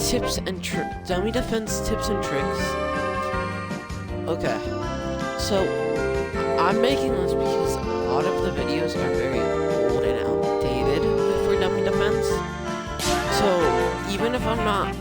tips and dummy defense tips and tricks. Okay, so I'm making this because a lot of the videos are very old and outdated for dummy defense. So even if I'm not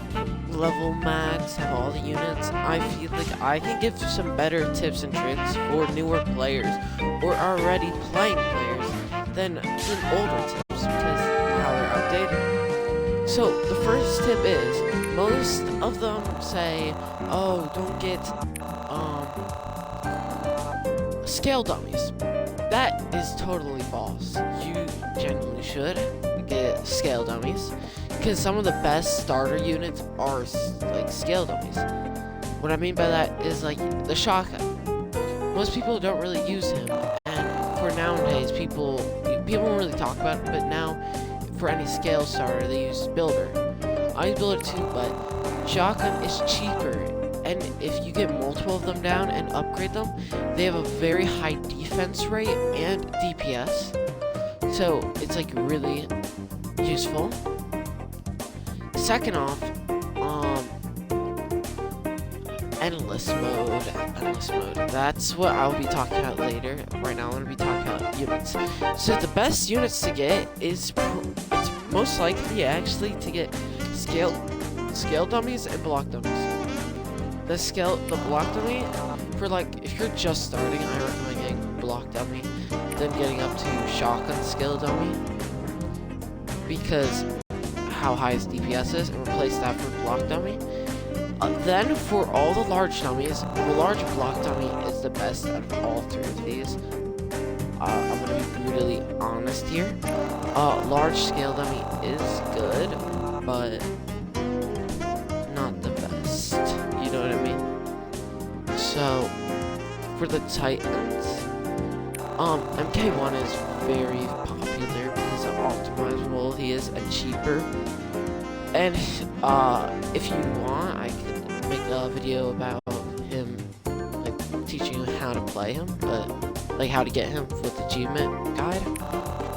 level max, have all the units, I feel like I can give some better tips and tricks for newer players or already playing players than older tips because how they're outdated. So the first tip is most of them say, oh, don't get scale dummies. That is totally false. You genuinely should get scale dummies because some of the best starter units are like scale dummies. What I mean by that is like the shotgun. Most people don't really use him, and for nowadays people don't really talk about it, but now for any scale starter they use builder. I use builder too, but shotgun is cheaper, and if you get multiple of them down and upgrade them, they have a very high defense rate and DPS, so it's like really useful. Second off, endless mode. That's what I'll be talking about later. Right now, I'm gonna be talking about units. So the best units to get is it's most likely actually to get scale dummies and block dummies. The block dummy for like if you're just starting, I recommend getting block dummy, then getting up to shotgun scale dummy because how high his DPS is, and replace that for block dummy. Then for all the large dummies, the large block dummy is the best out of all three of these. I'm gonna be brutally honest here. Large scale dummy is good, but not the best. You know what I mean? So for the Titans, MK1 is very popular because of optimizable he is and cheaper. And if you want, I could make a video about him, like teaching you how to play him, but like how to get him with the achievement guide.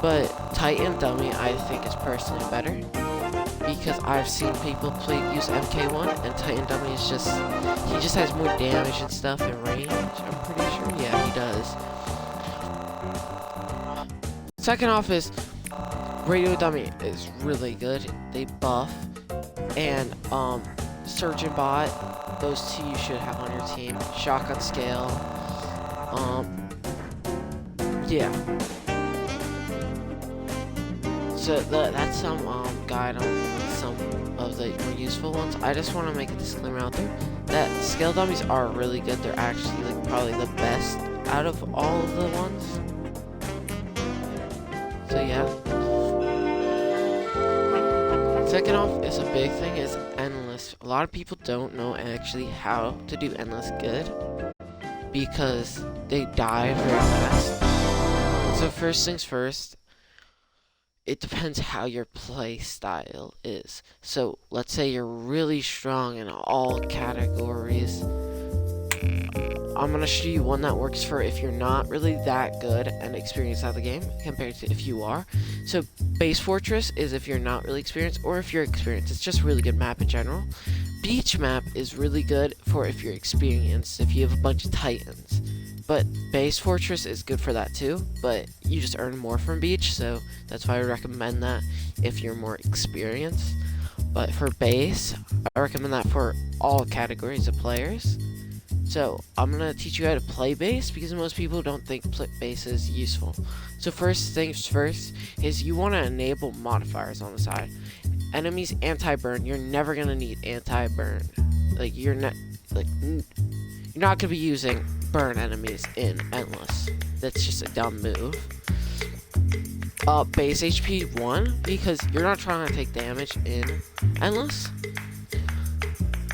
But Titan Dummy I think is personally better because I've seen people use MK1 and Titan Dummy is he just has more damage and stuff and range. I'm pretty sure, yeah, he does. Second off is Radio Dummy is really good. They buff, and Surgeon Bot, those two you should have on your team. Shotgun Scale, yeah. So that's some guide on some of the more useful ones. I just want to make a disclaimer out there that scale dummies are really good. They're actually like probably the best out of all of the ones. So yeah. Second off is a big thing is endless. A lot of people don't know actually how to do endless good because they die very fast. So first things first, it depends how your play style is. So let's say you're really strong in all categories. I'm gonna show you one that works for if you're not really that good and experienced at the game compared to if you are. So Base Fortress is if you're not really experienced, or if you're experienced. It's just a really good map in general. Beach map is really good for if you're experienced, if you have a bunch of Titans. But Base Fortress is good for that too, but you just earn more from Beach, so that's why I recommend that if you're more experienced. But for Base, I recommend that for all categories of players. So I'm gonna teach you how to play base because most people don't think base is useful. So first things first is you want to enable modifiers on the side. Enemies anti-burn. You're never gonna need anti-burn. Like you're not gonna be using burn enemies in endless. That's just a dumb move. Base HP 1 because you're not trying to take damage in endless.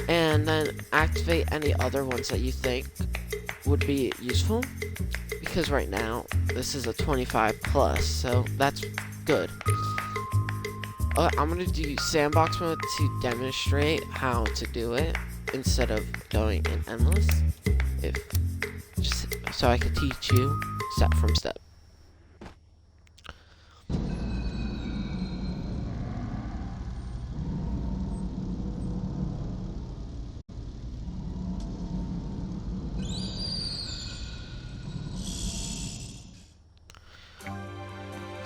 And then activate any other ones that you think would be useful, because right now this is a 25 plus, so that's good. I'm gonna do sandbox mode to demonstrate how to do it instead of going in endless, just so I can teach you step from step.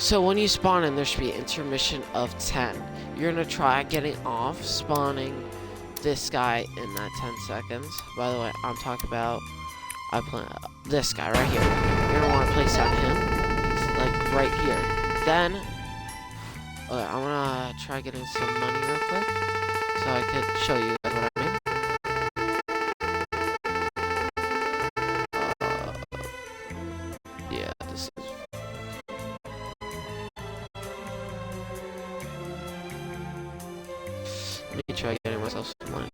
So when you spawn in, there should be an intermission of 10. You're gonna try getting off, spawning this guy in that 10 seconds. By the way, I'm talking about this guy right here. You're gonna want to place on him. He's like right here. Then, I'm gonna try getting some money real quick so I could show you guys what I mean. Yeah, this is. Let me try getting myself some money.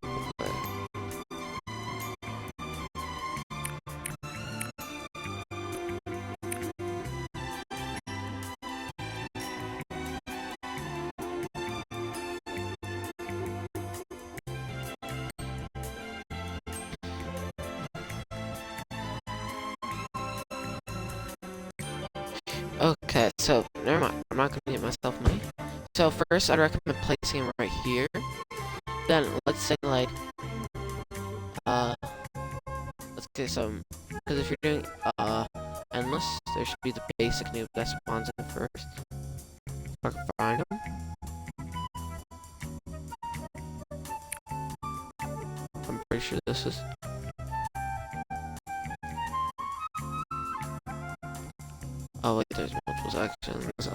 Okay, so never mind. I'm not gonna get myself money. So first, I'd recommend placing him right here. Then let's say like, let's get some. Because if you're doing endless, there should be the basic noob that spawns in first. If I can find him. I'm pretty sure this is. Oh wait, there's multiple sections.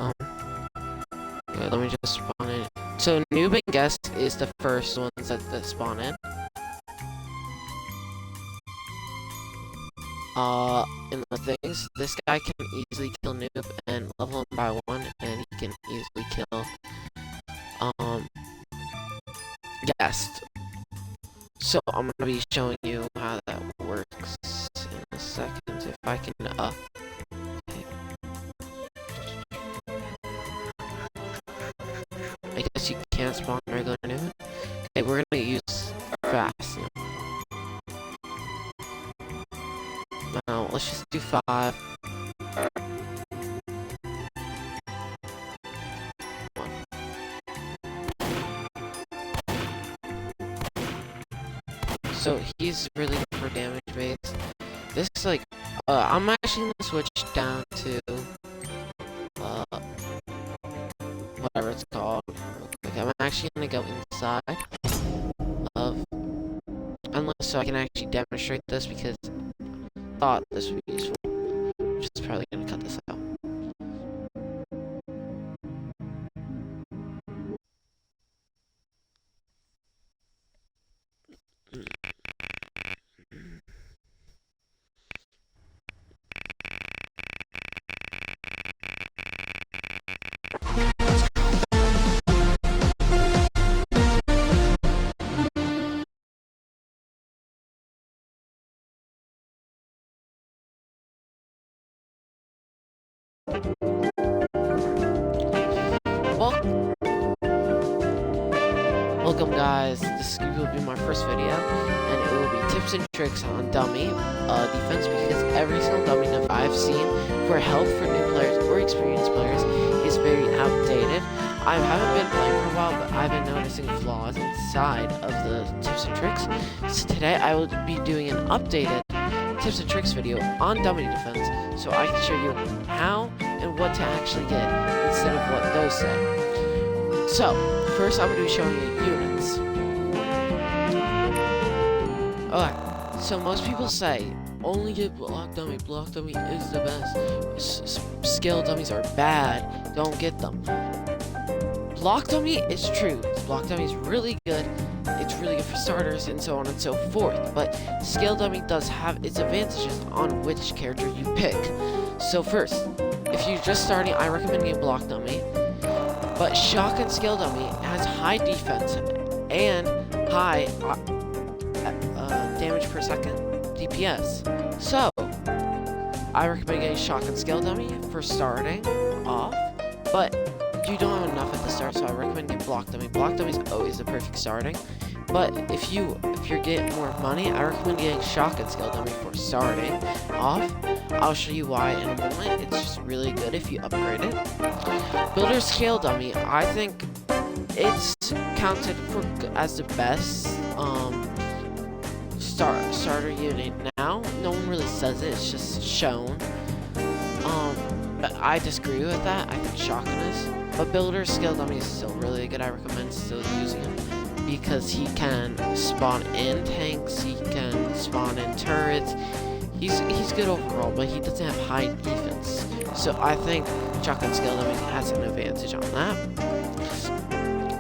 Okay, let me just spawn in. So noob and guest is the first ones that spawn in. In the things, this guy can easily kill noob and level him by 1, and he can easily kill guest. So I'm gonna be showing you how that works in a second. If I can I guess you can't spawn regular noob. Okay, we're gonna use fast. Now let's just do 5. So he's really good for damage base. This is like, I'm actually gonna switch down to whatever it's called. Okay, I'm actually gonna go inside of unless so I can actually demonstrate this because I thought this would be useful. I'm just probably gonna cut this out. Welcome guys, this will be my first video, and it will be tips and tricks on dummy defense, because every single dummy nuff I've seen for help for new players or experienced players is very outdated. I haven't been playing for a while, but I've been noticing flaws inside of the tips and tricks. So today I will be doing an updated tips and tricks video on dummy defense, so I can show you how and what to actually get instead of what those say. So, first I'm going to be showing you units. Okay, so most people say, only get block dummy is the best. Skill dummies are bad, don't get them. Block dummy is true, block dummy is really good, it's really good for starters and so on and so forth, but skill dummy does have its advantages on which character you pick. So first, if you're just starting, I recommend getting block dummy. But Shotgun Skill Dummy has high defense and high damage per second, DPS. So, I recommend getting Shotgun Skill Dummy for starting off, but you don't have enough at the start, so I recommend getting Block Dummy. Block Dummy is always the perfect starting, but if you're getting more money, I recommend getting Shotgun Skill Dummy for starting off. I'll show you why in a moment. It's just really good if you upgrade it. Builder Scale Dummy, I think it's counted as the best starter unit now. No one really says it, it's just shown. But I disagree with that. I think Shotgun is. But Builder's Skill Dummy is still really good. I recommend still using him because he can spawn in tanks, he can spawn in turrets. He's good overall, but he doesn't have high defense. So I think Shotgun Skill Dummy has an advantage on that.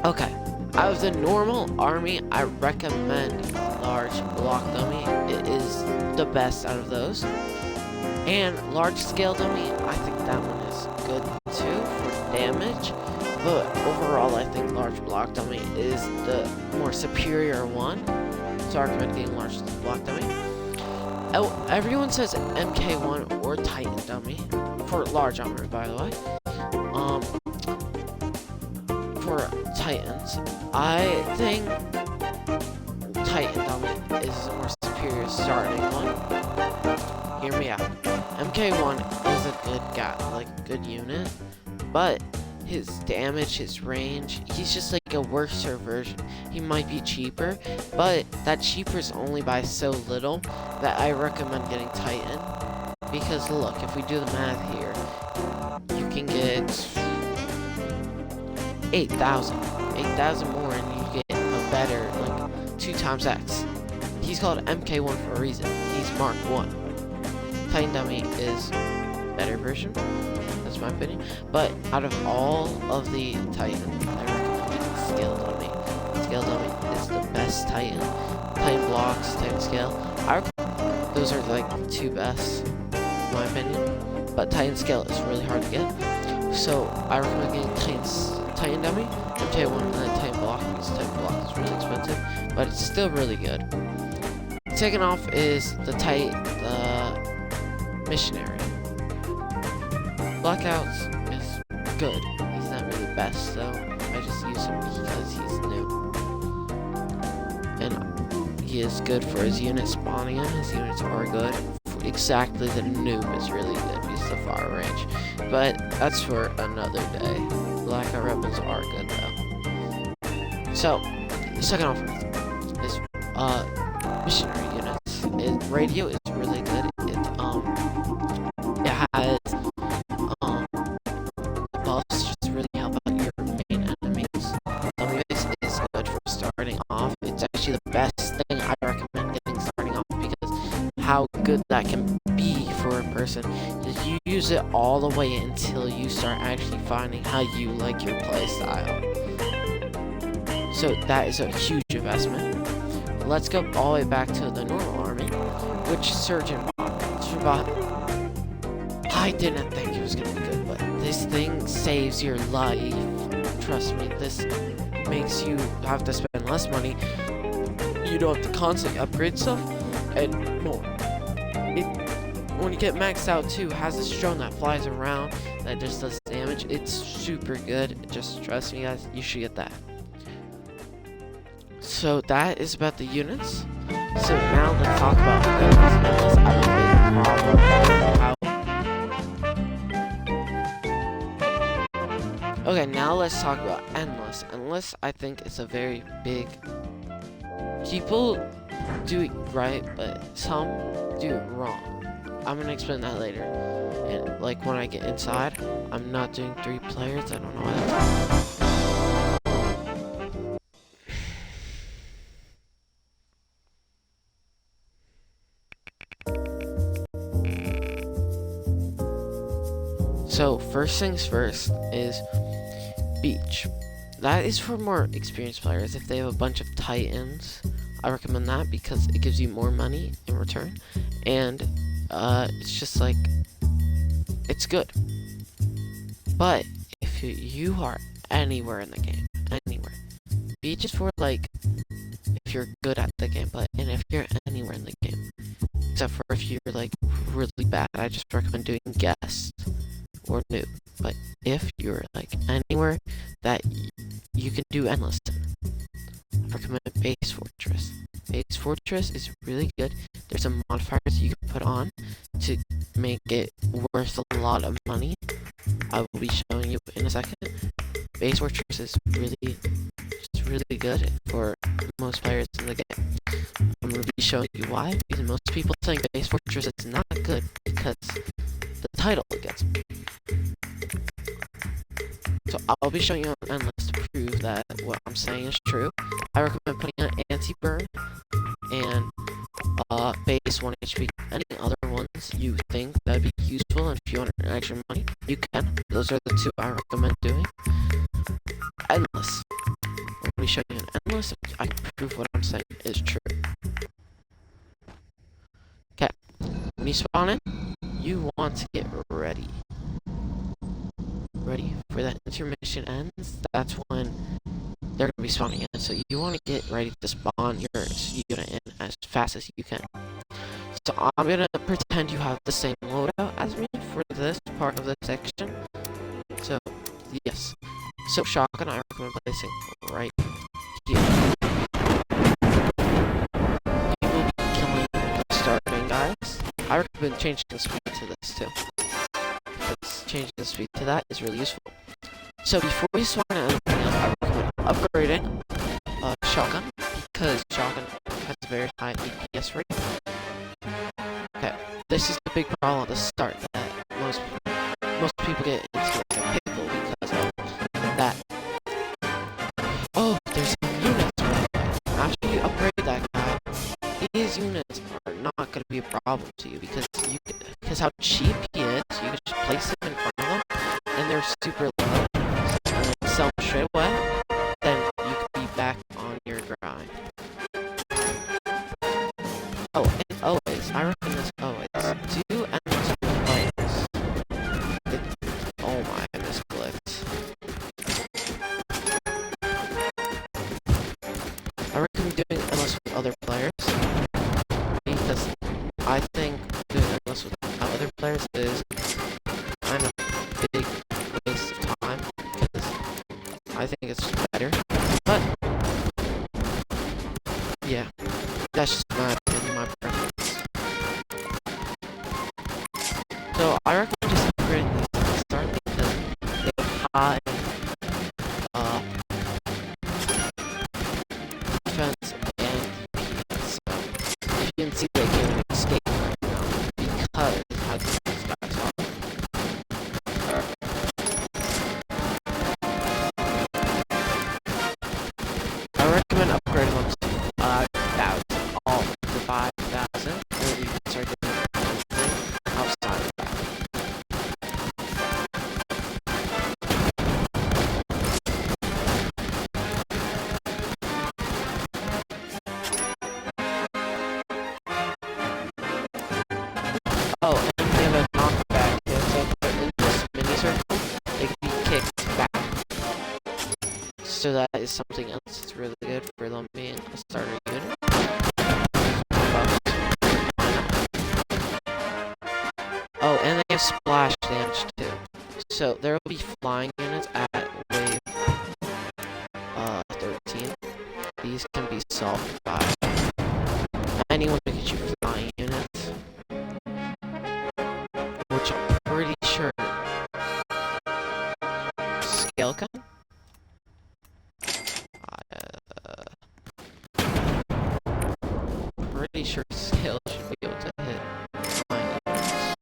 Okay, out of the normal army, I recommend Large Block Dummy. It is the best out of those. And Large Scale Dummy, I think that one is good too for damage. But overall, I think Large Block Dummy is the more superior one. So I recommend getting Large Block Dummy. Oh, everyone says MK1 or Titan Dummy for large armor, by the way. For Titans, I think Titan Dummy is the more superior starting one. Hear me out. MK1 is a good guy, like a good unit, but his damage, his range, he's just like a worser version. He might be cheaper, but that cheaper is only by so little that I recommend getting Titan. Because look, if we do the math here, you can get 8,000. 8,000 more and you get a better, like, 2 times X. He's called MK1 for a reason. He's Mark 1. Titan Dummy is a better version. That's my opinion. But out of all of the Titans, I recommend getting Scale Dummy. Scale Dummy is the best Titan. Titan Blocks, Titan Scale. Those are like the 2 best, in my opinion. But Titan Scale is really hard to get. So I recommend getting Titan Dummy, MK1, and then Titan Block, because Titan Block is really expensive, but it's still really good. Second off is the Missionary. Blackouts is good. He's not really best, though. I just use him because he's new. And he is good for his unit spawning in. His units are good. Exactly, the noob is really good because of the far range. But that's for another day. Blackout Rebels are good, though. So, the second offer is Missionary units. Radio is really good. It has buffs just really help out your main enemies. Dummy base is good for starting off. It's actually the best thing I recommend getting starting off because how good that can be for a person is you use it all the way until you start actually finding how you like your playstyle. So that is a huge investment. Let's go all the way back to the normal army, which Surgeon Bot. I didn't think it was gonna be good, but this thing saves your life. Trust me, this makes you have to spend less money. You don't have to constantly upgrade stuff, and more. When you get maxed out too, has this drone that flies around that just does damage. It's super good. Just trust me, guys. You should get that. So that is about the units. So now let's talk about Okay, now let's talk about Endless. Endless, I think, is a very big... People do it right, but some do it wrong. I'm gonna explain that later. And like when I get inside, I'm not doing 3 players. I don't know why that's... So first things first is Beach. That is for more experienced players. If they have a bunch of Titans, I recommend that because it gives you more money in return, and it's just like, it's good. But if you are anywhere in the game, anywhere, Beach is for like if you're good at the gameplay, and if you're anywhere in the game, except for if you're like really bad, I just recommend doing Guest or New. But if you're like anywhere that you can do Endless, I recommend Base Fortress. Base Fortress is really good. There's some modifiers you can put on to make it worth a lot of money. I will be showing you in a second. Base Fortress is really good for most players in the game. I'm going to be showing you why, because most people think Base Fortress is not good because the title it gets. So I'll be showing you an endless to prove that what I'm saying is true. I recommend putting an anti-burn and base 1 HP. Any other ones you think that'd be useful, and if you want extra money, you can. Those are the two I recommend doing. Endless. Let me show you an endless. I can prove what I'm saying is true. Okay. When you spawn in, you want to get ready. Ready for that intermission ends. That's when they're gonna be spawning in. So you want to get ready to spawn your unit in as fast as you can. So I'm gonna pretend you have the same loadout as me for this part of the section. So yes. So shotgun I recommend placing right here. You will be killing starting guys. I recommend changing the speed to this too. Because changing the speed to that is really useful. So before you spawn anything else, I recommend upgrading shotgun, because shotgun has a very high DPS rate. Okay, this is the big problem at the start that most people get into like a pickle because of that. Oh, there's some units right there. After you upgrade that guy, these units are not going to be a problem to you because how cheap he is. You can just place him in front of them, and they're super low. And sell them straight away. Then you can be back on your grind. Oh, and always, I recommend this always. Do endless players. Oh my, I misclicked. I recommend doing endless with other players, because I think doing endless with other players is kind of a big waste of time, because I think it's better. But yeah, that's just my opinion, my preference. So I recommend just upgrading these at the start because they have high defense and DPS. So if you can see, they can escape right now because how good these guys are. I recommend upgrading them to 5,000, all to 5,000, and then you can start doing anything outside of that. Oh, and they have a knockback here, so if they're in this mini circle, they can be kicked back. So that is something else that's really good for them being a starter unit. Oh, and they have splash damage too. So there will be flying units at wave 13. These can be solved by anyone who gets you flying units, which I'm pretty sure scale gun. Pretty sure scale should be able to hit flying units.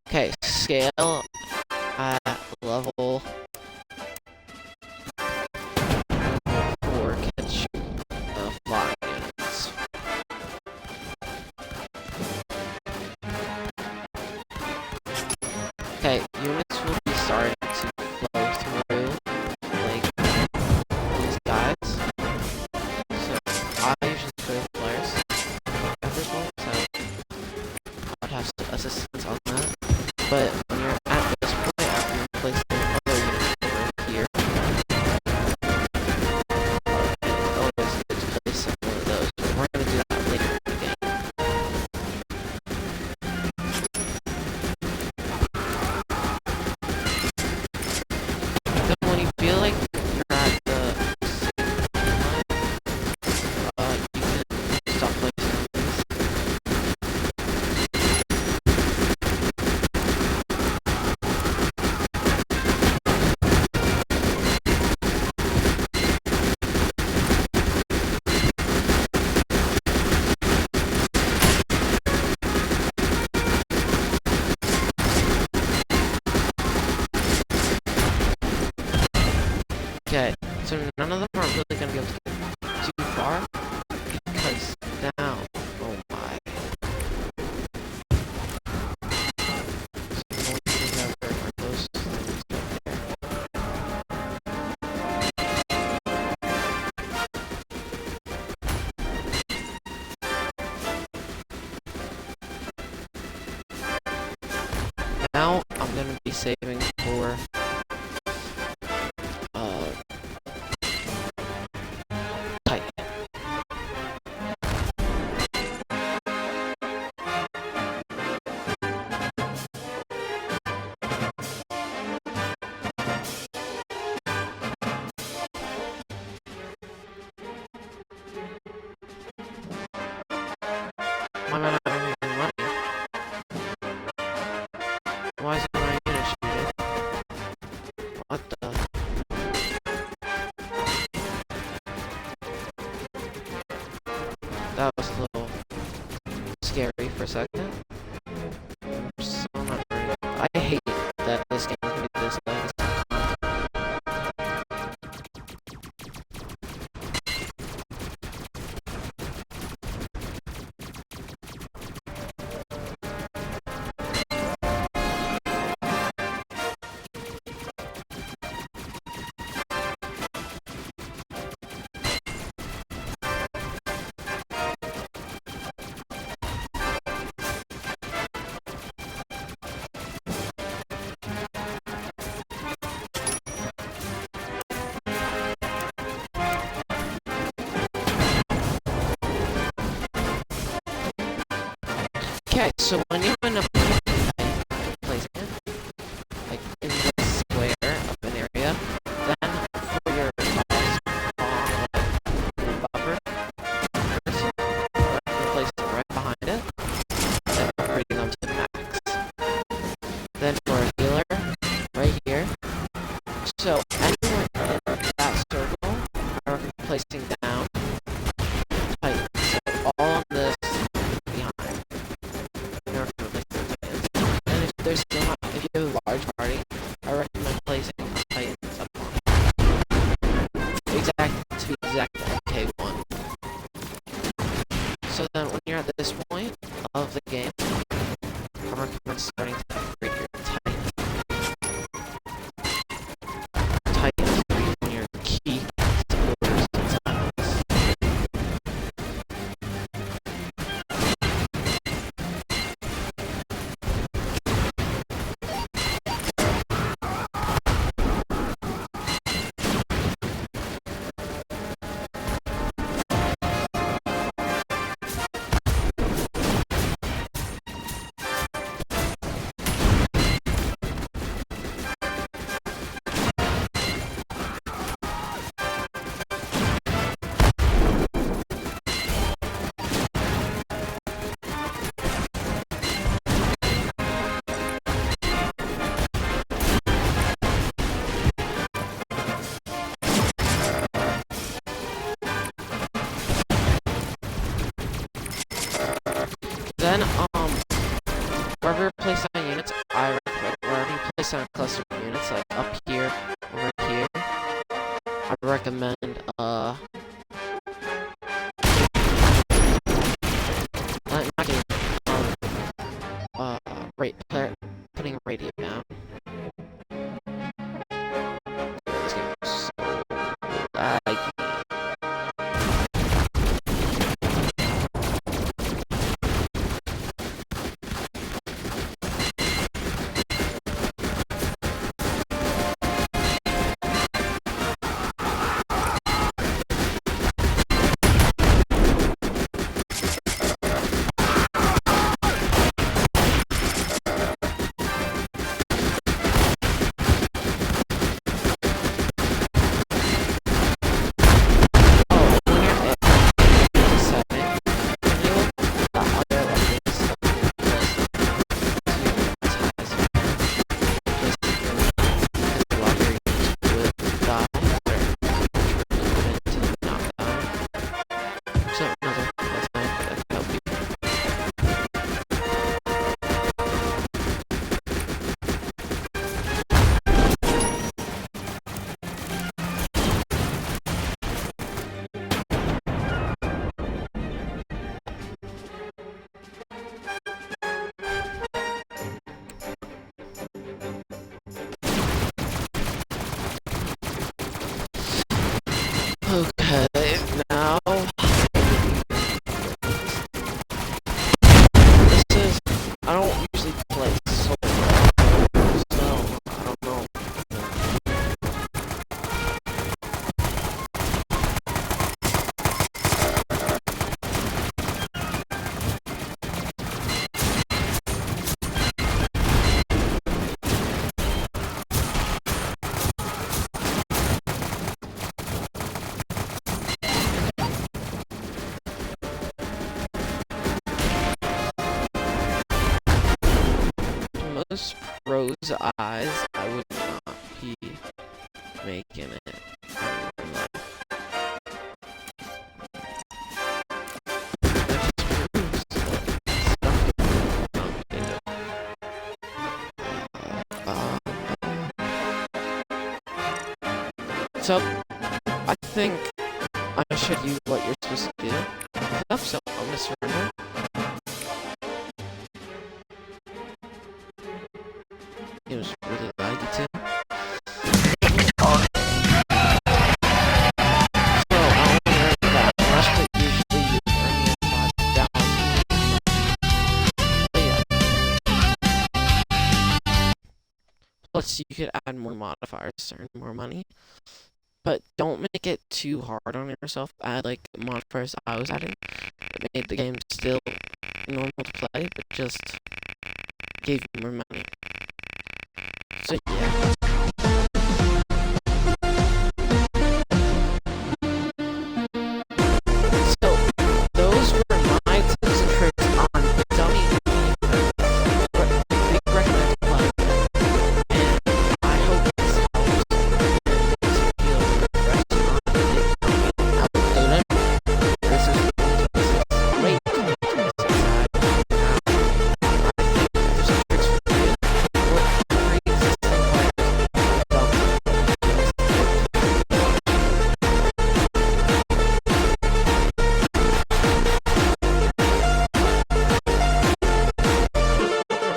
Okay, scale at level 4 can shoot flying units. Okay, units will be starting to flow through like these guys. So I usually play with players at this point, so I'd have some assistance on that. But when you're at So none of them are really gonna be able to get too far because now, oh my. So the only thing ever are those things up there. Now I'm gonna be saving for Titan. Why am I not earning any money? Why is my unit shooting? What the? That was a little scary for a second. So I'm not earning. I hate that this game can be this nice. Okay, so when you end up placing it, like in this square of an area, then for your buffer person, place it right behind it, then bring them to max. Then for a healer, right here. So anywhere in that circle, I recommend placing down tight. So all on this behind. And if there's still not, if you have a large party, I recommend placing Titans up on exact MK1. So then when you're at this point of the game, I recommend starting to upgrade your Titans. Titans being your key supporters and silence. Then, wherever you place down units, I recommend, wherever you place down cluster of units, like up here, over here, I recommend, not getting, putting radio down. This game is so laggy. most pros eyes, I would not be making it. So, I think I should use what you're supposed to do. So, I'm gonna surrender. It was really laggy too. So, I want to remember that rush, but usually you earn your pods down. But yeah. Plus, you could add more modifiers to earn more money. But don't make it too hard on yourself. Add like modifiers I was adding. It made the game still normal to play, but just gave you more money. So yeah.